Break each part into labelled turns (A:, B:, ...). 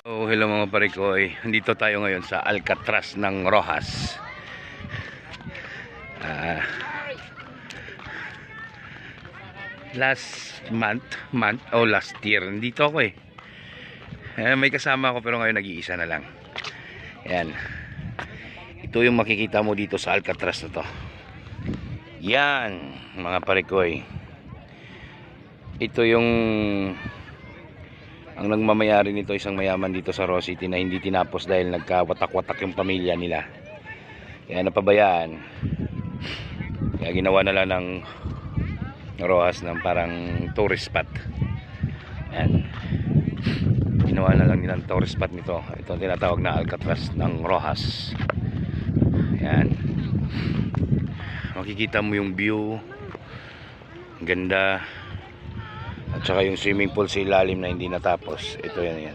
A: Oh, hello mga parikoy. Dito tayo ngayon sa Alcatraz ng Roxas. Last last year nandito ako may kasama ako pero ngayon nag-iisa na lang. Ayan. Ito yung makikita mo dito sa Alcatraz na to. Yan mga parikoy. Ito yung ang nagmamayari nito, isang mayaman dito sa Roxas City na hindi tinapos dahil nagkawatak-watak yung pamilya nila. Kaya napabayaan. Kaya ginawa na lang ng Roxas ng parang tourist spot. Ayan. Ginawa na lang nilang tourist spot nito. Ito ang tinatawag na Alcatraz ng Roxas. Ayan. Makikita mo yung view. Ganda. At saka yung swimming pool sa ilalim na hindi natapos. Ito yan.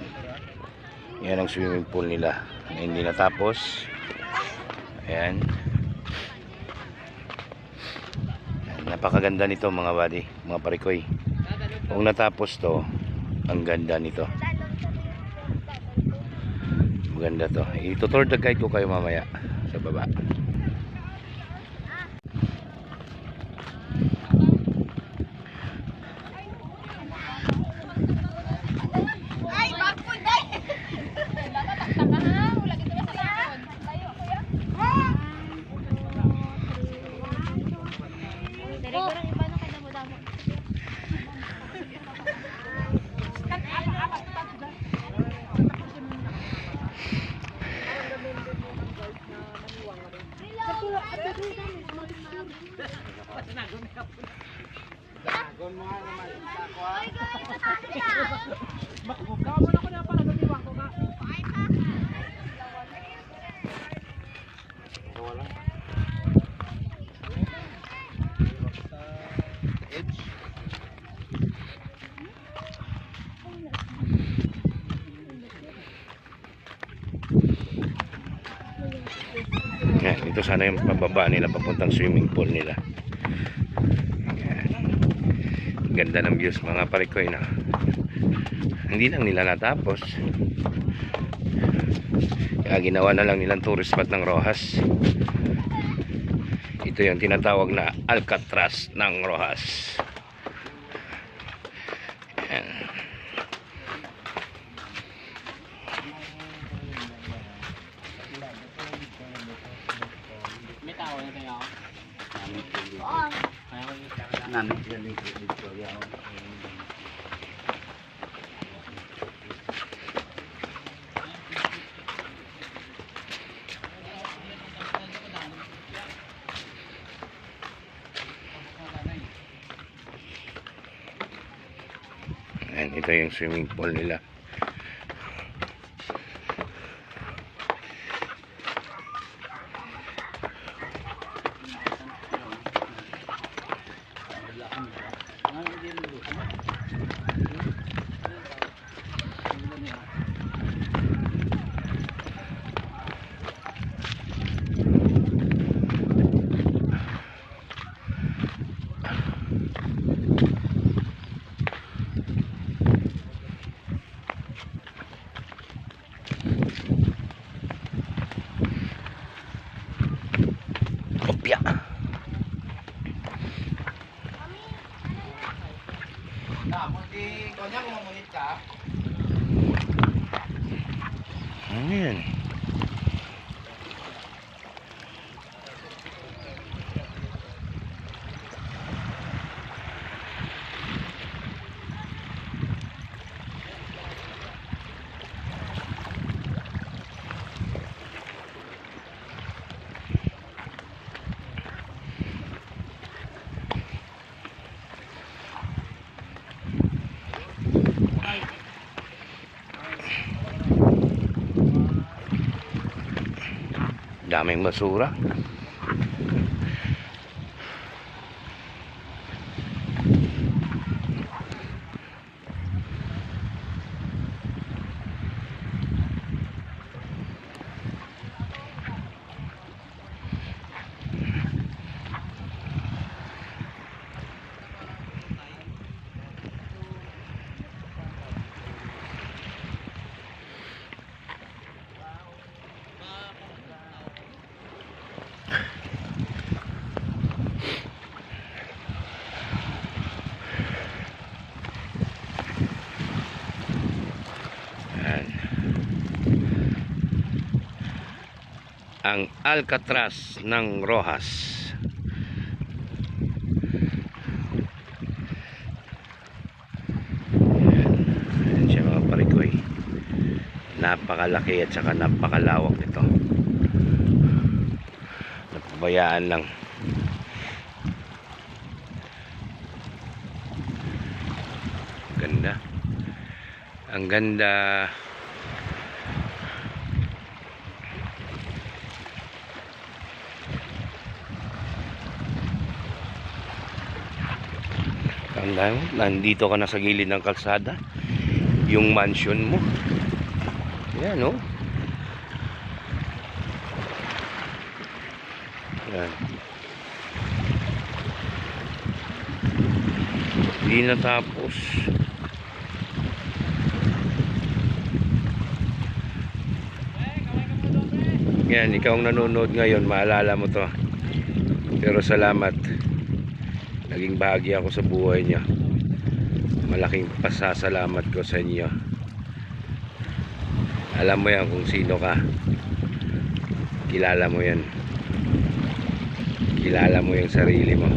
A: Yan ang swimming pool nila na hindi natapos. Ayan. Napakaganda nito mga buddy, mga parikoy. Kung natapos to, ang ganda nito. Maganda to. Itutour the guide ko kayo mamaya sa baba. Yan, ito sana yung pababa nila papuntang swimming pool nila. Yan. Ganda ng views mga parikoy na. Hindi lang nila natapos. Kaya ginawa na lang nilang tourist spot ng Roxas. Ito yung tinatawag na Alcatraz ng Roxas. Yan. Ayan, ito yung swimming pool nila. Opya. Ayan. Daming basura. ang Alcatraz ng Rojas. Ayan siya mga parikoy. Napakalaki at saka napakalawak nito. Napabayaan lang. Ganda. Ang ganda. Nandito ka na sa gilid ng kalsada, yung mansion mo. Yan, oh. Yan. Hindi natapos. Yan, ikaw ang nanonood ngayon, maalala mo to. Pero salamat. Naging bahagi ako sa buhay niyo. Malaking pasasalamat ko sa inyo. Alam mo yan kung sino ka. Kilala mo yan. Kilala mo yung sarili mo.